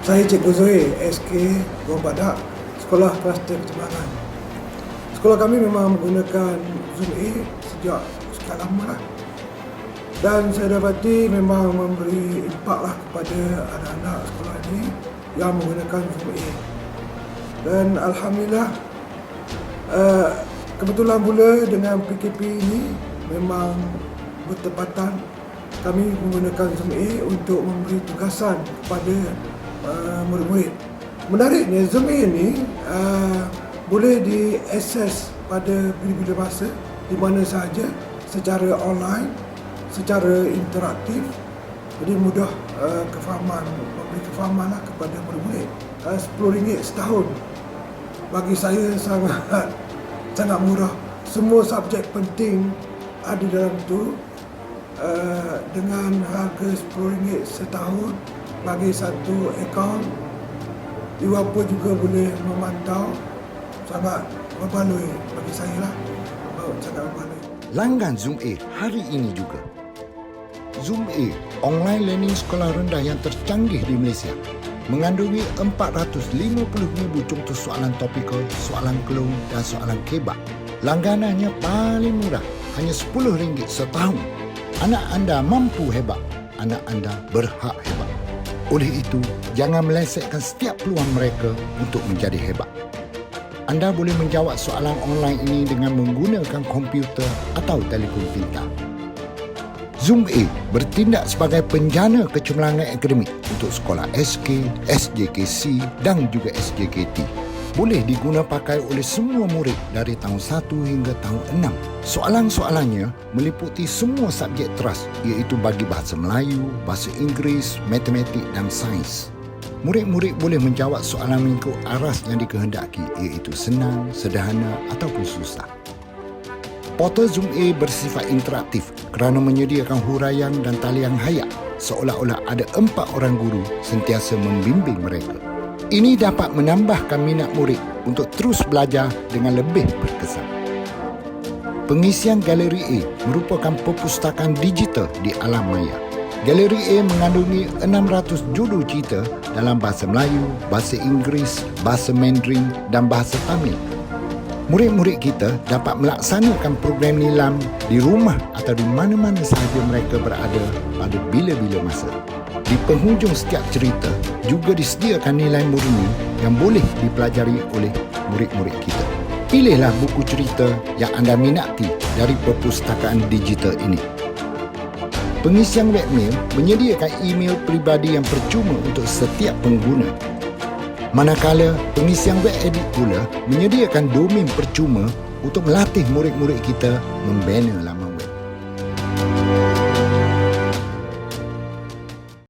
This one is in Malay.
Saya Cikgu Zoe, SK Gong Badak, Sekolah Kluster Percuma. Sekolah kami memang menggunakan Zoom A sejak sekian lama lah. Dan saya dapati memang memberi impak lah kepada anak-anak sekolah ini yang menggunakan Zoom A. Dan Alhamdulillah, kebetulan pula dengan PKP ini memang bertepatan kami menggunakan Zoom A untuk memberi tugasan kepada murid-murid. Menariknya, Zoom A ini boleh diakses pada bila-bila masa di mana sahaja secara online, secara interaktif. Jadi mudah kefahaman, memberi kefahaman lah kepada murid-murid. RM10 setahun bagi saya sangat murah. Semua subjek penting ada dalam tu, dengan harga RM10 setahun bagi satu akaun. Ibu bapa juga boleh memantau. Sangat berbaloi bagi saya lah. Sangat berbaloi. Langgan Zoom A hari ini juga. Zoom A, online learning sekolah rendah yang tercanggih di Malaysia, mengandungi 450,000 contoh soalan topikal, soalan kelong dan soalan kebak. Langganannya paling murah, hanya RM10 setahun. Anak anda mampu hebat, anak anda berhak hebat. Oleh itu, jangan melesetkan setiap peluang mereka untuk menjadi hebat. Anda boleh menjawab soalan online ini dengan menggunakan komputer atau telefon pintar. Zoom A bertindak sebagai penjana kecemerlangan akademik untuk sekolah SK, SJKC dan juga SJKT. Boleh diguna pakai oleh semua murid dari tahun 1 hingga tahun 6. Soalan-soalannya meliputi semua subjek teras, iaitu bagi bahasa Melayu, bahasa Inggeris, matematik dan sains. Murid-murid boleh menjawab soalan mengikut aras yang dikehendaki, iaitu senang, sederhana ataupun susah. Portal Zoom A bersifat interaktif kerana menyediakan huraian dan talian hayat, seolah-olah ada 4 orang guru sentiasa membimbing mereka. Ini dapat menambahkan minat murid untuk terus belajar dengan lebih berkesan. Pengisian Galeri A merupakan perpustakaan digital di alam maya. Galeri A mengandungi 600 judul cerita dalam bahasa Melayu, bahasa Inggeris, bahasa Mandarin dan bahasa Tamil. Murid-murid kita dapat melaksanakan program nilam di rumah atau di mana-mana sahaja mereka berada pada bila-bila masa. Di penghujung setiap cerita juga disediakan nilai murni yang boleh dipelajari oleh murid-murid kita. Pilihlah buku cerita yang anda minati dari perpustakaan digital ini. Pengisian WebMel menyediakan e-Mel peribadi yang percuma untuk setiap pengguna. Manakala pengisian WebEdit pula menyediakan domain percuma untuk melatih murid-murid kita membina laman web.